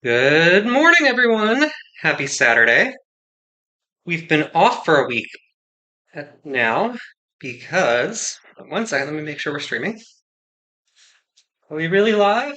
Good morning, everyone. Happy Saturday. We've been off for a week now because, one second, let me make sure we're streaming. Are we really live?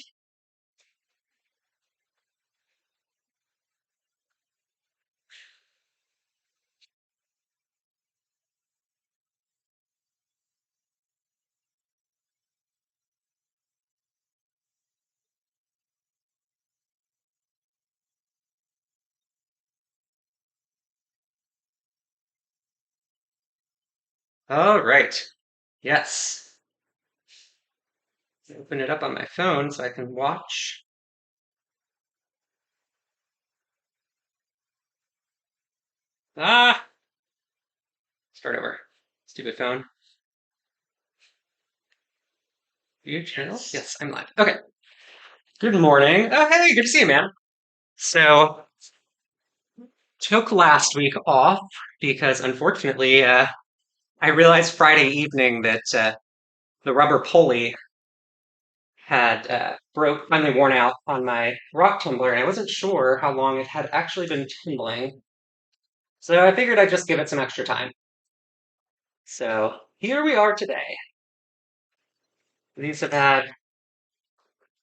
All right. Yes. Open it up on my phone so I can watch. Ah, start over. Stupid phone. View channel? Yes, I'm live. Okay. Good morning. Oh, hey, good to see you, man. So, took last week off because unfortunately, I realized Friday evening that the rubber pulley had finally worn out on my rock tumbler, and I wasn't sure how long it had actually been tumbling. So I figured I'd just give it some extra time. So here we are today. These have had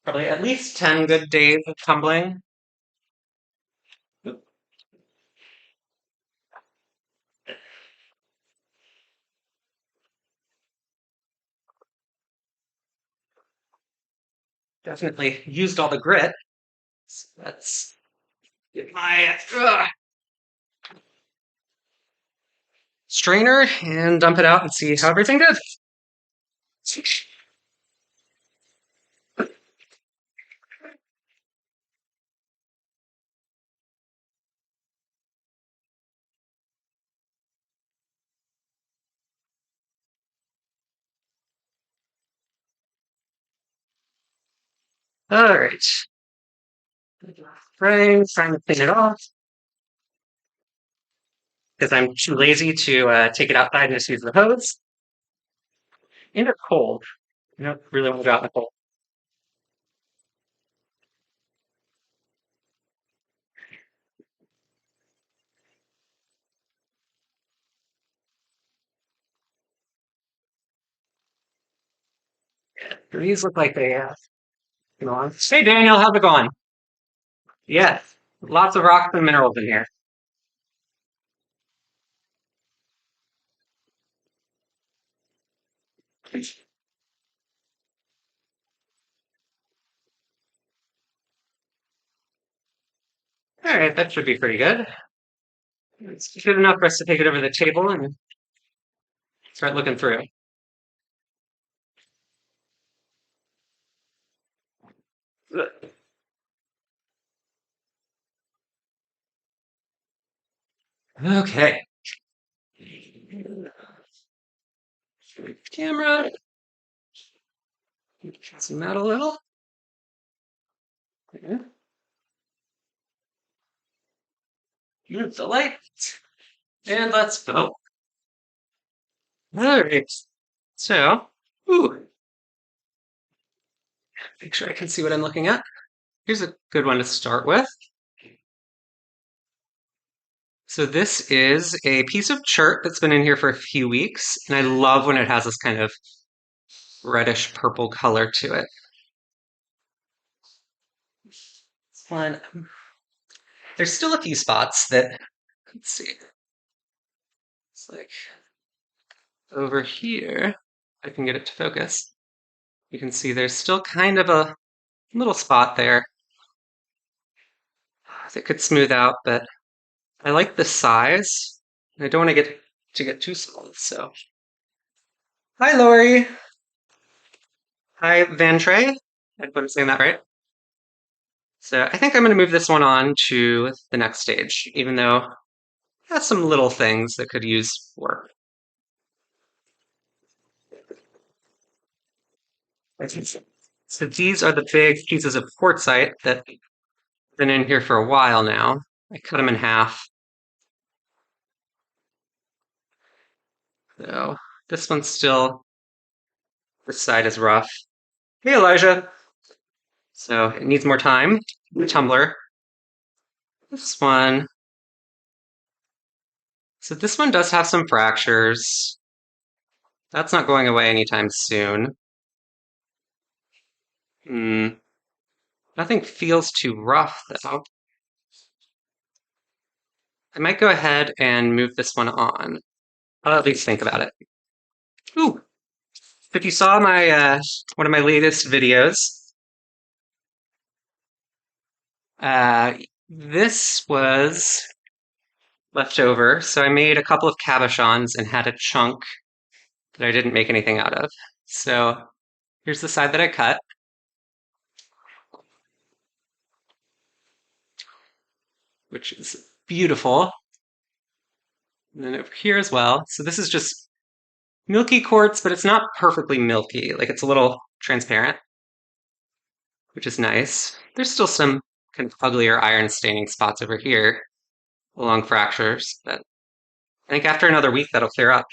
probably at least 10 good days of tumbling. Definitely used all the grit. So let's get my strainer and dump it out and see how everything did. All right. Trying to clean it off because I'm too lazy to take it outside and just use the hose. And it's cold. I don't really want to go out in the cold. These look like they belong. Hey Daniel, how's it going? Yes, lots of rocks and minerals in here. All right, that should be pretty good. It's good enough for us to take it over the table and start looking through. Okay. Camera. Zoom out a little. Move the light. And let's go. All right. So, ooh, make sure I can see what I'm looking at. Here's a good one to start with. So this is a piece of chert that's been in here for a few weeks, and I love when it has this kind of reddish purple color to it. This one, there's still a few spots that, let's see, it's like over here, I can get it to focus. You can see there's still kind of a little spot there that could smooth out, but I like the size. I don't want to get too solid, so. Hi, Lori. Hi, Van Trey. I hope I'm saying that right. So I think I'm going to move this one on to the next stage, even though it has some little things that could use work. So these are the big pieces of quartzite that have been in here for a while now. I cut them in half. So this one's still, this side is rough. Hey, Elijah. So it needs more time. The tumbler. This one. So this one does have some fractures. That's not going away anytime soon. Hmm. Nothing feels too rough, though. I might go ahead and move this one on. I'll at least think about it. Ooh, if you saw my one of my latest videos, uh, this was left over. So I made a couple of cabochons and had a chunk that I didn't make anything out of. So here's the side that I cut, which is beautiful. And then over here as well. So this is just milky quartz, but it's not perfectly milky. Like it's a little transparent, which is nice. There's still some kind of uglier iron staining spots over here along fractures, but I think after another week that'll clear up.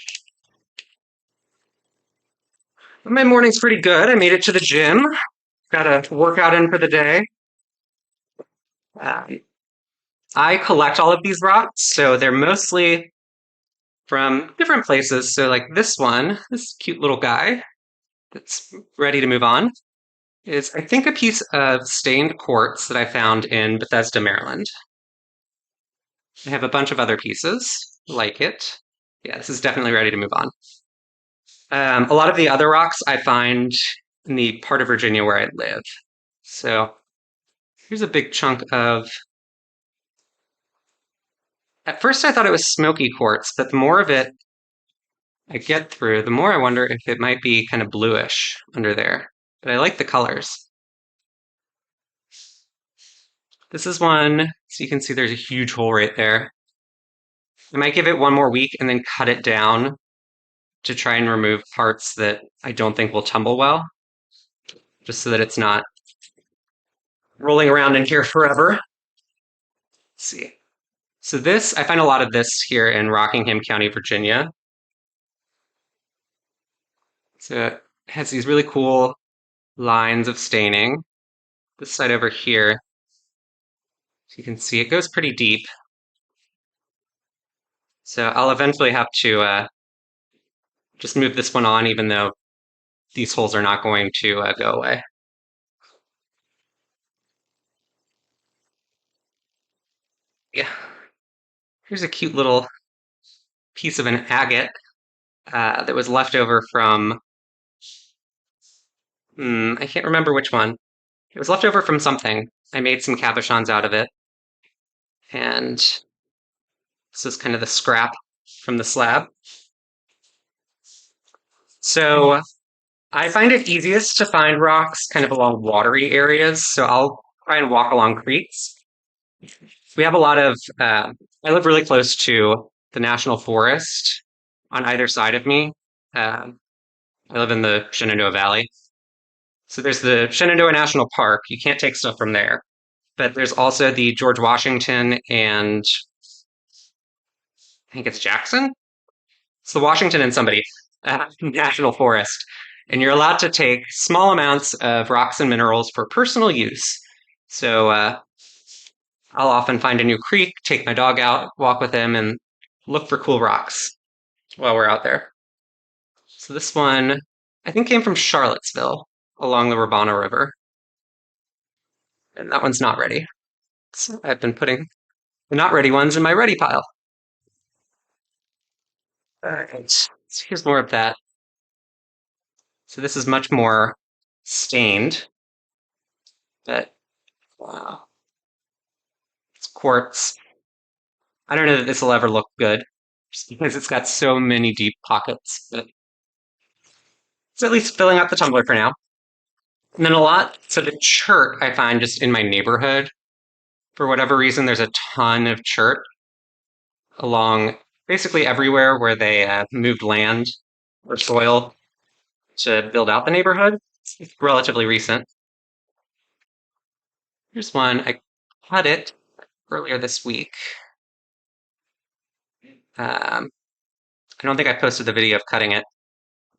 But my morning's pretty good. I made it to the gym. Got a workout in for the day. Uh, I collect all of these rocks, so they're mostly from different places. So, like this one, this cute little guy that's ready to move on, is I think a piece of stained quartz that I found in Bethesda, Maryland. I have a bunch of other pieces like it. Yeah, this is definitely ready to move on. A lot of the other rocks I find in the part of Virginia where I live. So here's a big chunk of. At first, I thought it was smoky quartz, but the more of it I get through, the more I wonder if it might be kind of bluish under there. But I like the colors. This is one, so you can see there's a huge hole right there. I might give it one more week and then cut it down to try and remove parts that I don't think will tumble well, just so that it's not rolling around in here forever. Let's see. So this, I find a lot of this here in Rockingham County, Virginia. So it has these really cool lines of staining. This side over here, so you can see it goes pretty deep. So I'll eventually have to just move this one on, even though these holes are not going to go away. Yeah. Here's a cute little piece of an agate that was left over from, I can't remember which one. It was left over from something. I made some cabochons out of it. And this is kind of the scrap from the slab. So I find it easiest to find rocks kind of along watery areas. So I'll try and walk along creeks. We have a lot of, I live really close to the national forest on either side of me. I live in the Shenandoah Valley. So there's the Shenandoah National Park. You can't take stuff from there. But there's also the George Washington and I think it's Jackson. It's the Washington and somebody National Forest. And you're allowed to take small amounts of rocks and minerals for personal use. So I'll often find a new creek, take my dog out, walk with him, and look for cool rocks while we're out there. So this one, I think, came from Charlottesville along the Rivanna River. And that one's not ready. So I've been putting the not ready ones in my ready pile. All right, so here's more of that. So this is much more stained, but wow, it's quartz. I don't know that this will ever look good, just because it's got so many deep pockets, but it's at least filling up the tumbler for now. And then a lot, so the chert I find just in my neighborhood, for whatever reason, there's a ton of chert along basically everywhere where they moved land or soil to build out the neighborhood. It's relatively recent. Here's one. I cut it earlier this week. I don't think I posted the video of cutting it,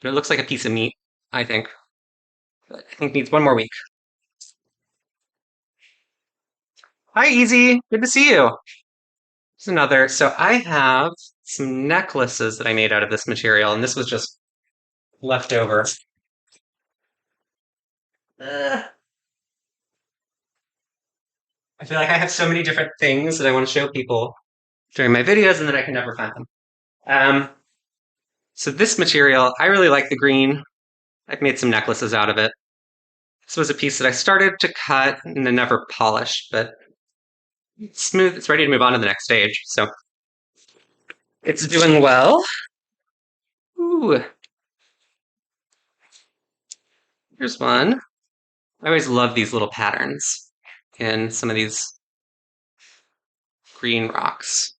but it looks like a piece of meat, I think. But I think it needs one more week. Hi, Easy. Good to see you. Here's another. So I have some necklaces that I made out of this material, and this was just left over. Uh, I feel like I have so many different things that I want to show people during my videos, and then I can never find them. Um, so this material, I really like the green. I've made some necklaces out of it. This was a piece that I started to cut and then never polished, but it's smooth. It's ready to move on to the next stage. So it's doing well. Ooh, here's one. I always love these little patterns in some of these green rocks.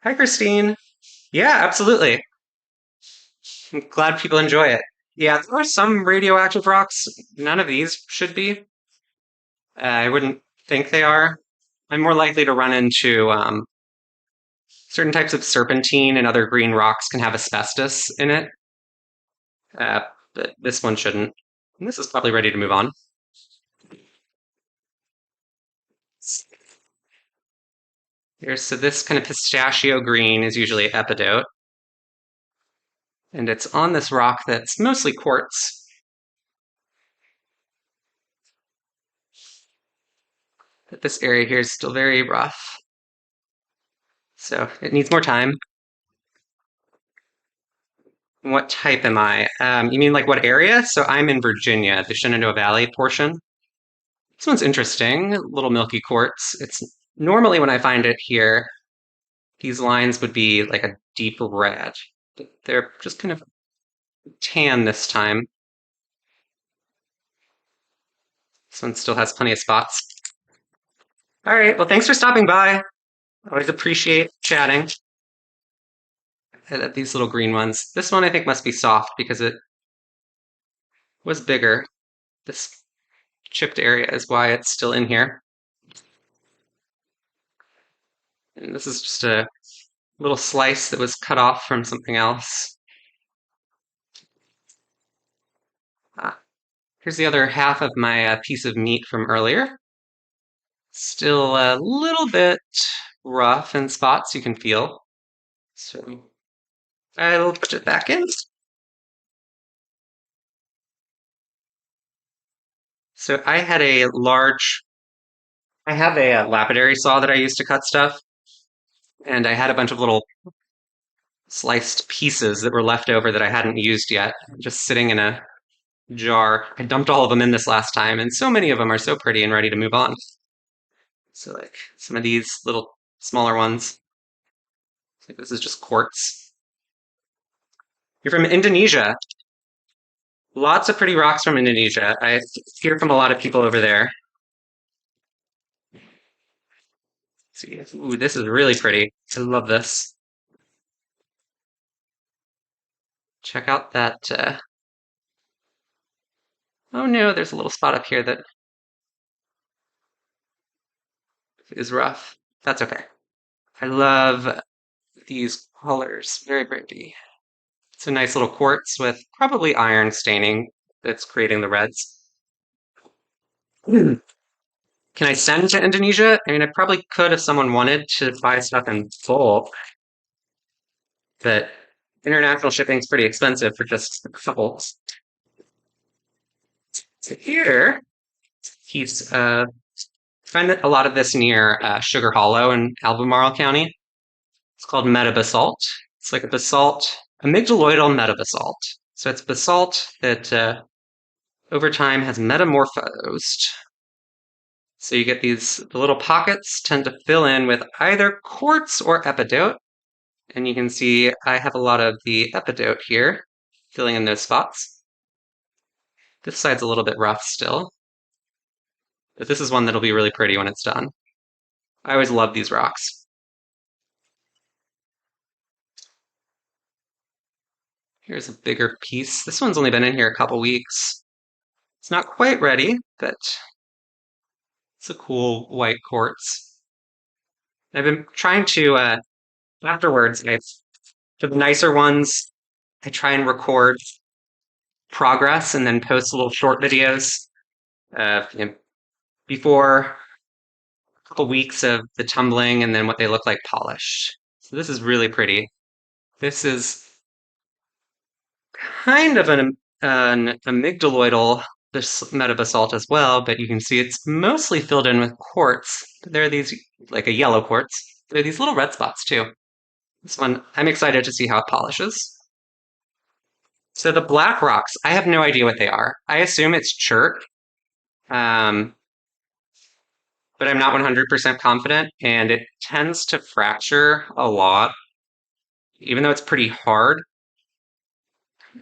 Hi, Christine. Yeah, absolutely. I'm glad people enjoy it. Yeah, there are some radioactive rocks. None of these should be. I wouldn't think they are. I'm more likely to run into certain types of serpentine and other green rocks can have asbestos in it, uh, but this one shouldn't. And this is probably ready to move on. Here's, so this kind of pistachio green is usually epidote, and it's on this rock that's mostly quartz. But this area here is still very rough, so it needs more time. What type am I? You mean like what area? So I'm in Virginia, the Shenandoah Valley portion. This one's interesting, little milky quartz. It's normally when I find it here, these lines would be like a deep red. But they're just kind of tan this time. This one still has plenty of spots. All right, well, thanks for stopping by. Always appreciate chatting. I love these little green ones. This one I think must be soft because it was bigger. This chipped area is why it's still in here. And this is just a little slice that was cut off from something else. Ah, here's the other half of my piece of meat from earlier. Still a little bit rough in spots you can feel. So I'll put it back in. So I had a large, I have a lapidary saw that I use to cut stuff, and I had a bunch of little sliced pieces that were left over that I hadn't used yet, just sitting in a jar. I dumped all of them in this last time, and so many of them are so pretty and ready to move on. So like some of these little smaller ones, like this is just quartz. You're from Indonesia. Lots of pretty rocks from Indonesia. I hear from a lot of people over there. See, ooh, this is really pretty. I love this. Check out that. Oh no, there's a little spot up here that is rough. That's okay. I love these colors. Very pretty. It's a nice little quartz with probably iron staining that's creating the reds. Hmm. Can I send to Indonesia? I mean, I probably could if someone wanted to buy stuff in bulk, but international shipping is pretty expensive for just a couple. So here, he's find a lot of this near Sugar Hollow in Albemarle County. It's called metabasalt. It's like a basalt, amygdaloidal metabasalt. So it's basalt that over time has metamorphosed. So you get these, the little pockets tend to fill in with either quartz or epidote. And you can see I have a lot of the epidote here, filling in those spots. This side's a little bit rough still, but this is one that'll be really pretty when it's done. I always love these rocks. Here's a bigger piece. This one's only been in here a couple weeks. It's not quite ready, but it's a cool white quartz. I've been trying to, afterwards, for the nicer ones, I try and record progress and then post little short videos before a couple weeks of the tumbling and then what they look like polished. So this is really pretty. This is kind of an amygdaloidal metabasalt as well, but you can see it's mostly filled in with quartz. There are these, like a yellow quartz. There are these little red spots too. This one, I'm excited to see how it polishes. So the black rocks, I have no idea what they are. I assume it's chert, but I'm not 100% confident, and it tends to fracture a lot, even though it's pretty hard.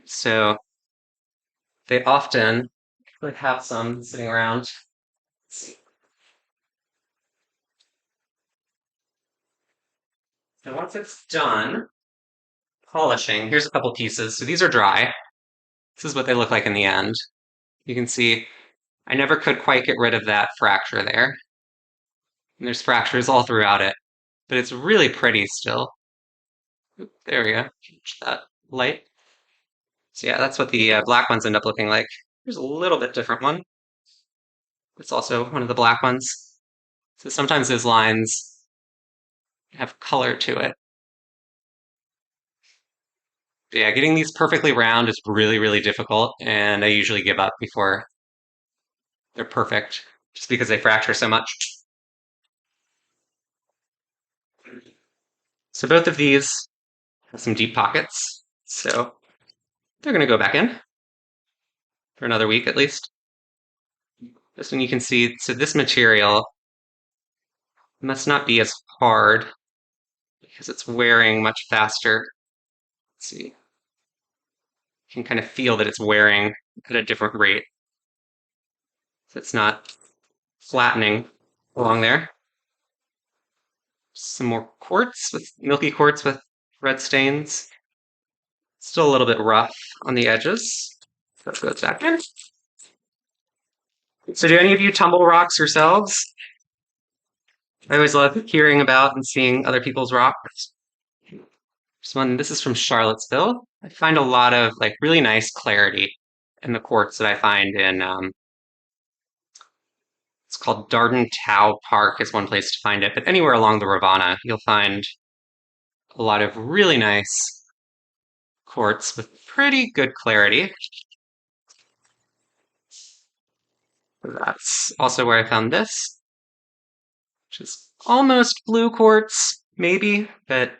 So they often like have some sitting around. And once it's done polishing, here's a couple pieces. So these are dry. This is what they look like in the end. You can see I never could quite get rid of that fracture there. And there's fractures all throughout it, but it's really pretty still. Oop, there we go. Change that light. So yeah, that's what the black ones end up looking like. Here's a little bit different one. It's also one of the black ones. So sometimes those lines have color to it. But yeah, getting these perfectly round is really, really difficult, and I usually give up before they're perfect, just because they fracture so much. So both of these have some deep pockets, so they're going to go back in for another week at least. This one you can see, so this material must not be as hard because it's wearing much faster. Let's see. You can kind of feel that it's wearing at a different rate. So it's not flattening along there. Some more quartz with milky quartz with red stains. Still a little bit rough on the edges. That goes back in. So do any of you tumble rocks yourselves? I always love hearing about and seeing other people's rocks. This is from Charlottesville. I find a lot of like really nice clarity in the quartz that I find in it's called Darden Tau Park is one place to find it, but anywhere along the Rivanna, you'll find a lot of really nice quartz with pretty good clarity. That's also where I found this, which is almost blue quartz, maybe, but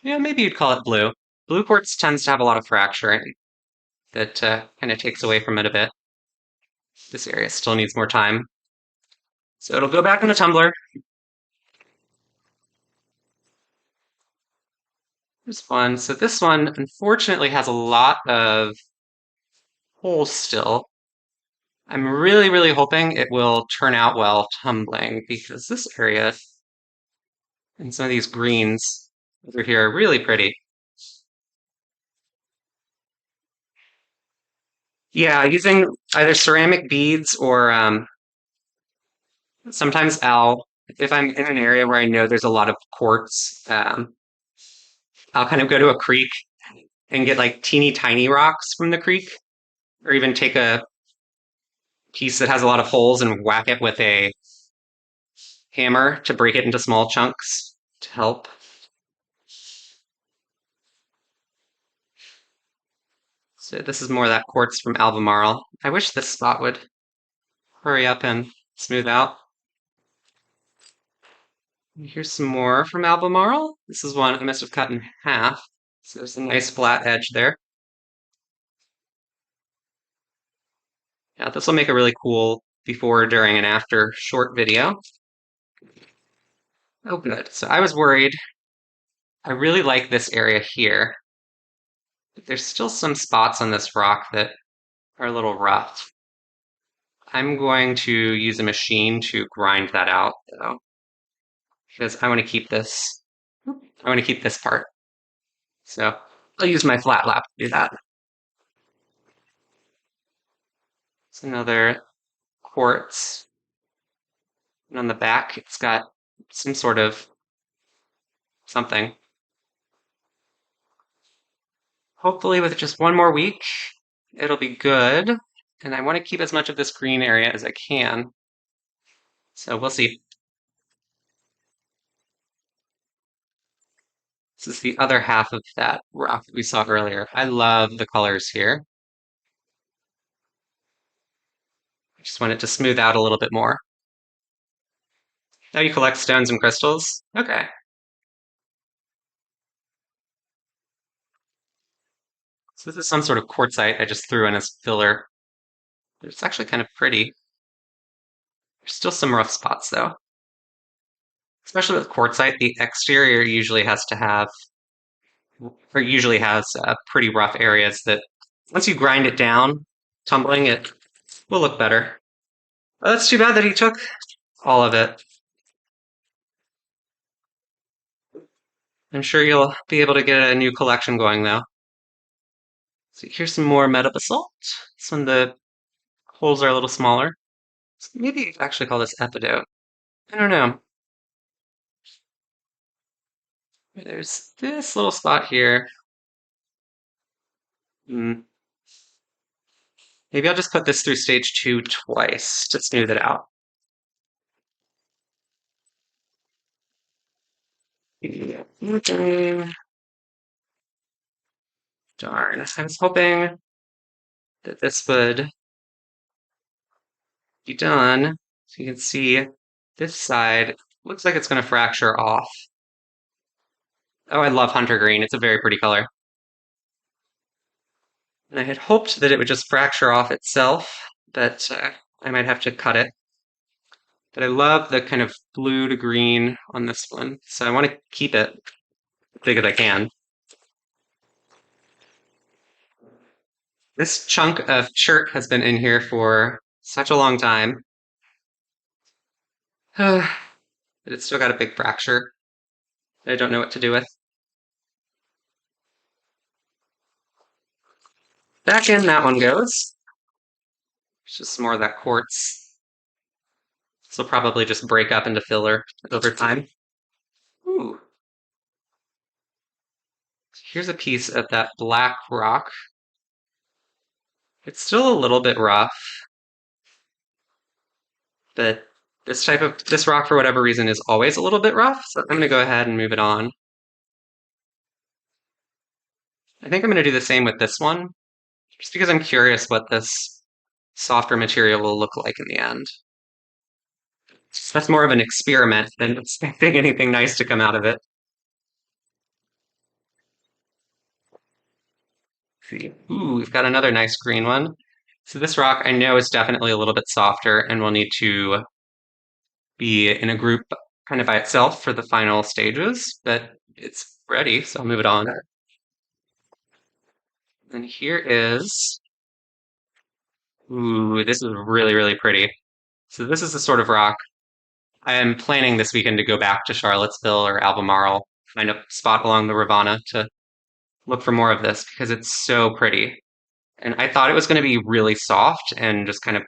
yeah, maybe you'd call it blue. Blue quartz tends to have a lot of fracturing that kind of takes away from it a bit. This area still needs more time. So it'll go back in the tumbler. There's one. So this one, unfortunately, has a lot of holes still. I'm really, really hoping it will turn out well tumbling because this area and some of these greens over here are really pretty. Yeah, using either ceramic beads or sometimes if I'm in an area where I know there's a lot of quartz, I'll kind of go to a creek and get like teeny tiny rocks from the creek, or even take a piece that has a lot of holes and whack it with a hammer to break it into small chunks to help. So this is more of that quartz from Albemarle. I wish this spot would hurry up and smooth out. Here's some more from Albemarle. This is one I must have cut in half. So there's a nice flat edge there. Yeah, this will make a really cool before, during, and after short video. Oh, good. So I was worried. I really like this area here. But there's still some spots on this rock that are a little rough. I'm going to use a machine to grind that out, though, because I want to keep this. I want to keep this part. So I'll use my flat lap to do that. It's another quartz. And on the back, it's got some sort of something. hopefully with just one more week, it'll be good. And I want to keep as much of this green area as I can. So we'll see. This is the other half of that rock that we saw earlier. I love the colors here. I just want it to smooth out a little bit more. Now you collect stones and crystals? Okay. So this is some sort of quartzite I just threw in as filler. It's actually kind of pretty. There's still some rough spots though. Especially with quartzite, the exterior usually has to have, or usually has pretty rough areas that once you grind it down, tumbling it will look better. Well, that's too bad that he took all of it. I'm sure you'll be able to get a new collection going though. So here's some more meta basalt. This one, the holes are a little smaller. So maybe you could actually call this epidote. I don't know. There's this little spot here. Hmm. Maybe I'll just put this through stage 2 twice to smooth it out. Darn, I was hoping that this would be done. So you can see this side looks like it's going to fracture off. Oh, I love hunter green. It's a very pretty color. And I had hoped that it would just fracture off itself, but I might have to cut it. But I love the kind of blue to green on this one, so I want to keep it as big as I can. This chunk of chir has been in here for such a long time. But it's still got a big fracture that I don't know what to do with. Back in that one goes. It's just some more of that quartz. This will probably just break up into filler over time. Ooh. Here's a piece of that black rock. It's still a little bit rough, but this rock for whatever reason is always a little bit rough, so I'm gonna go ahead and move it on. I think I'm gonna do the same with this one, just because I'm curious what this softer material will look like in the end. That's more of an experiment than expecting anything nice to come out of it. See. Ooh, we've got another nice green one. So this rock I know is definitely a little bit softer and will need to be in a group kind of by itself for the final stages, but it's ready, so I'll move it on. And here is, ooh, this is really, really pretty. So this is the sort of rock I am planning this weekend to go back to Charlottesville or Albemarle, find a spot along the Rivanna to look for more of this because it's so pretty. And I thought it was going to be really soft and just kind of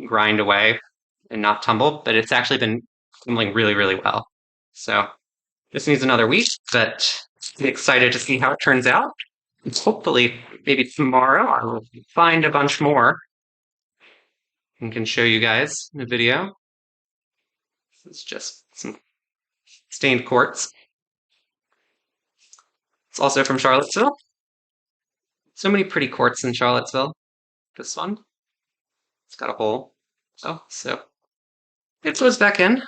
grind away and not tumble, but it's actually been tumbling really, really well. So this needs another week, but I'm excited to see how it turns out. And hopefully, maybe tomorrow I will find a bunch more and can show you guys in a video. This is just some stained quartz. It's also from Charlottesville. So many pretty quartz in Charlottesville. This one, it's got a hole. Oh, so it goes back in.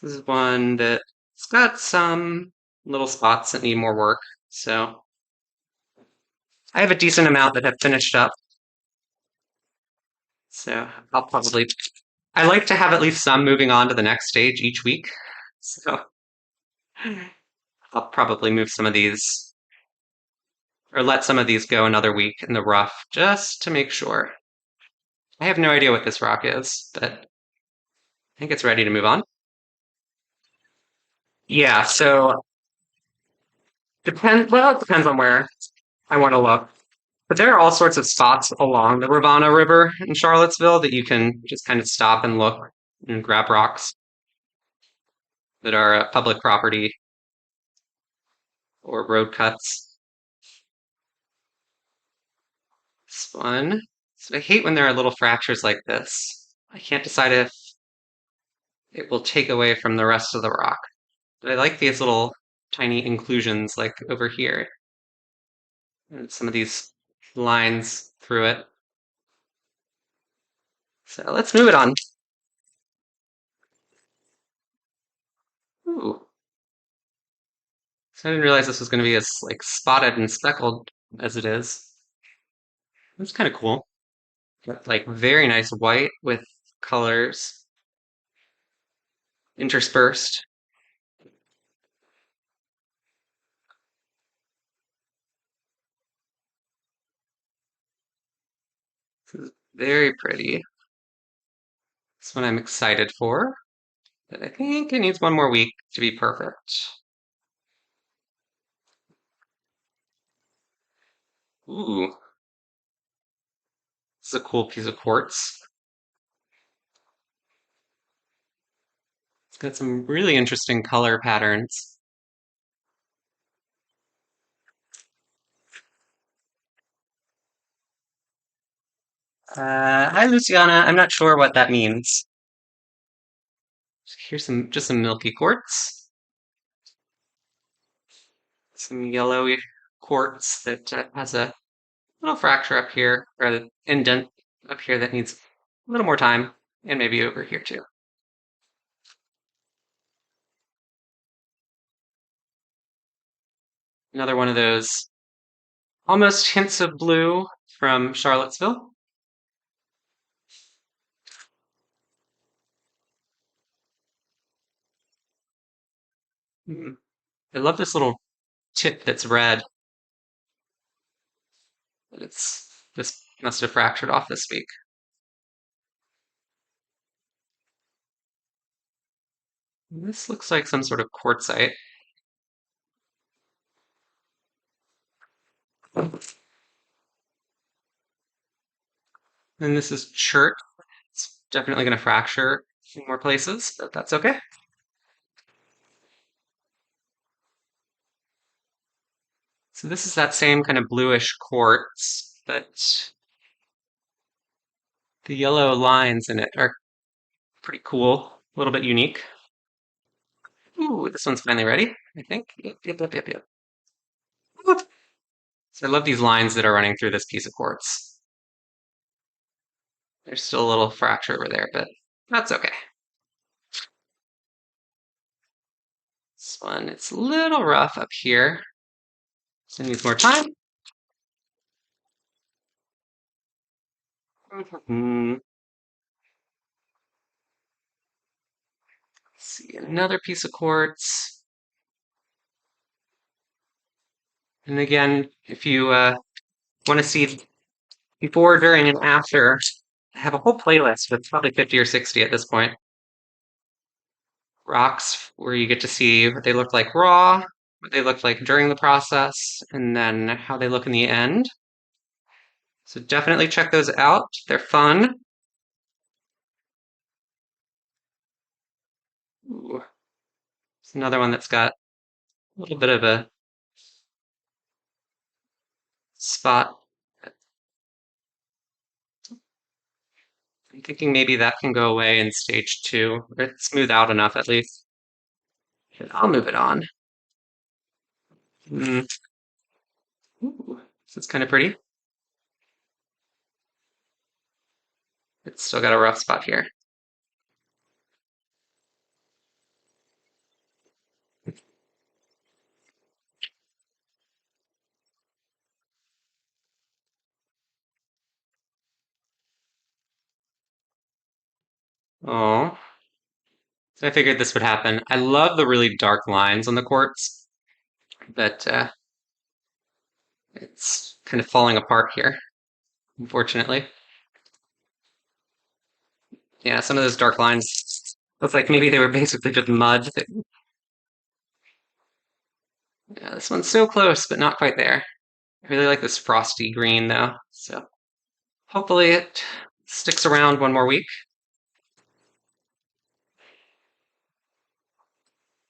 This is one that's got some little spots that need more work. So I have a decent amount that have finished up. So I'll probably, I like to have at least some moving on to the next stage each week. So I'll probably move some of these or let some of these go another week in the rough just to make sure. I have no idea what this rock is, but I think it's ready to move on. Yeah, so well, it depends on where I want to look. But there are all sorts of spots along the Rivanna River in Charlottesville that you can just kind of stop and look and grab rocks that are public property. or road cuts. This one. So I hate when there are little fractures like this. I can't decide if it will take away from the rest of the rock. But I like these little tiny inclusions like over here. And some of these lines through it. So let's move it on. Ooh. So I didn't realize this was going to be as like spotted and speckled as it is. That's kind of cool. Got, like very nice white with colors interspersed. This is very pretty. This one I'm excited for, but I think it needs one more week to be perfect. Ooh, this is a cool piece of quartz. It's got some really interesting color patterns. Hi, Luciana. I'm not sure what that means. Here's just some milky quartz. Some yellowy quartz that has a little fracture up here, or an indent up here that needs a little more time, and maybe over here too. Another one of those almost hints of blue from Charlottesville. I love this little tip that's red. But this must have fractured off this week. This looks like some sort of quartzite. And this is chert. It's definitely going to fracture in more places, but that's okay. So this is that same kind of bluish quartz, but the yellow lines in it are pretty cool, a little bit unique. Ooh, this one's finally ready, I think. Yep. Whoop. So I love these lines that are running through this piece of quartz. There's still a little fracture over there, but that's okay. This one, it's a little rough up here. So it needs more time. Let's see, another piece of quartz. And again, if you want to see before, during, and after, I have a whole playlist with probably 50 or 60 at this point. Rocks where you get to see what they look like raw, what they look like during the process, and then how they look in the end. So definitely check those out. They're fun. Ooh, it's another one that's got a little bit of a spot. I'm thinking maybe that can go away in stage 2, or smooth out enough at least. But I'll move it on. Mm. Ooh, this is kind of pretty. It's still got a rough spot here. Oh, so I figured this would happen. I love the really dark lines on the quartz, but it's kind of falling apart here, unfortunately. Yeah, some of those dark lines look like maybe they were basically just mud. Yeah, this one's so close, but not quite there. I really like this frosty green though, so hopefully it sticks around one more week.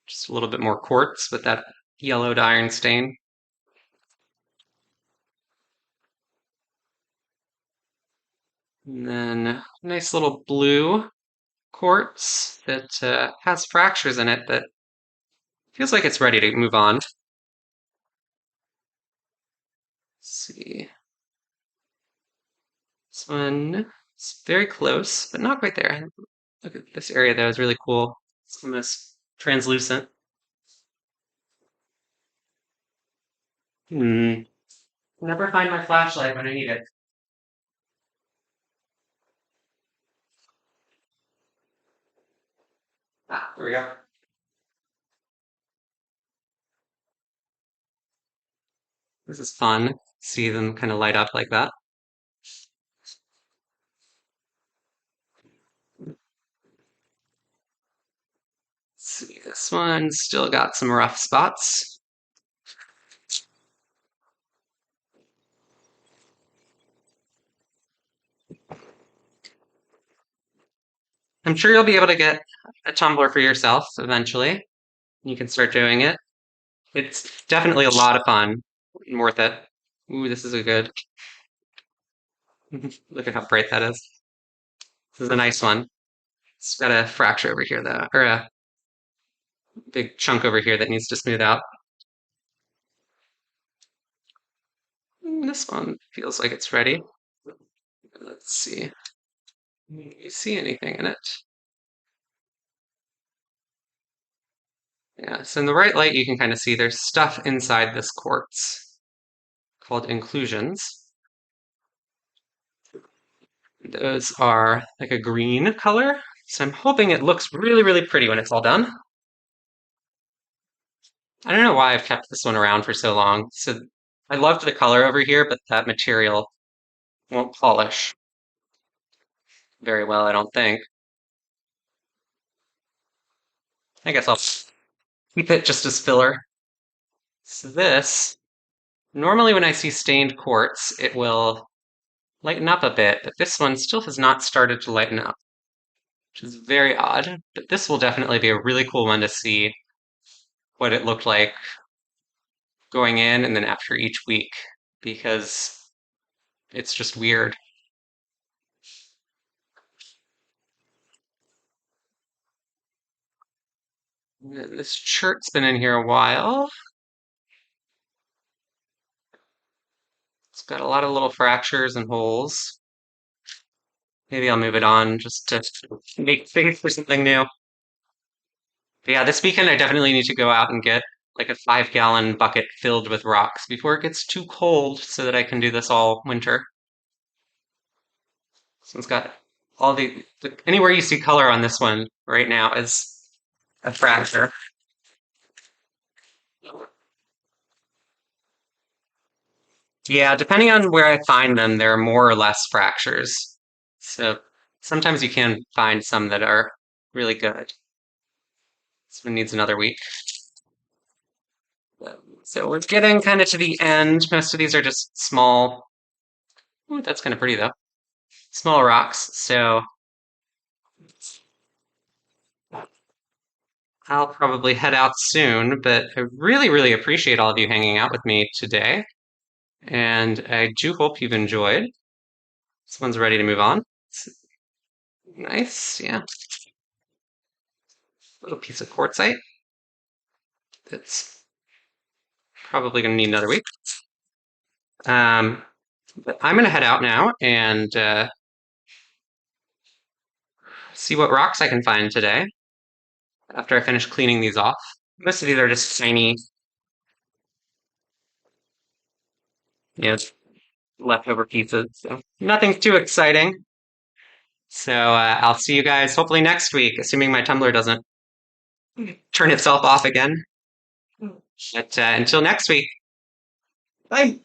Just a little bit more quartz, but that yellowed iron stain. And then nice little blue quartz that has fractures in it that feels like it's ready to move on. Let's see. This one is very close, but not quite there. Look at this area though, is really cool. It's almost translucent. Hmm. Never find my flashlight when I need it. Ah, there we go. This is fun. See them kind of light up like that. Let's see, this one still got some rough spots. I'm sure you'll be able to get a tumbler for yourself eventually. You can start doing it. It's definitely a lot of fun and worth it. Ooh, this is a good. Look at how bright that is. This is a nice one. It's got a fracture over here though, or a big chunk over here that needs to smooth out. This one feels like it's ready. Let's see. You see anything in it? Yeah, so in the right light, you can kind of see there's stuff inside this quartz called inclusions. Those are like a green color, so I'm hoping it looks really, really pretty when it's all done. I don't know why I've kept this one around for so long. So I loved the color over here, but that material won't polish very well, I don't think. I guess I'll keep it just as filler. So this, normally when I see stained quartz, it will lighten up a bit, but this one still has not started to lighten up, which is very odd. But this will definitely be a really cool one to see what it looked like going in and then after each week, because it's just weird. This chirt's been in here a while. It's got a lot of little fractures and holes. Maybe I'll move it on just to make space for something new. But yeah, this weekend I definitely need to go out and get like a 5-gallon bucket filled with rocks before it gets too cold so that I can do this all winter. So it's got all anywhere you see color on this one right now is a fracture. Yeah, depending on where I find them, there are more or less fractures. So sometimes you can find some that are really good. This one needs another week. So we're getting kind of to the end. Most of these are just small. Ooh, that's kind of pretty though. Small rocks. So I'll probably head out soon, but I really, really appreciate all of you hanging out with me today. And I do hope you've enjoyed. This one's ready to move on. It's nice, yeah. Little piece of quartzite. That's probably going to need another week. But I'm going to head out now and see what rocks I can find today after I finish cleaning these off. Most of these are just tiny, you know, leftover pieces, so nothing too exciting. So I'll see you guys hopefully next week, assuming my tumbler doesn't turn itself off again. But until next week, bye.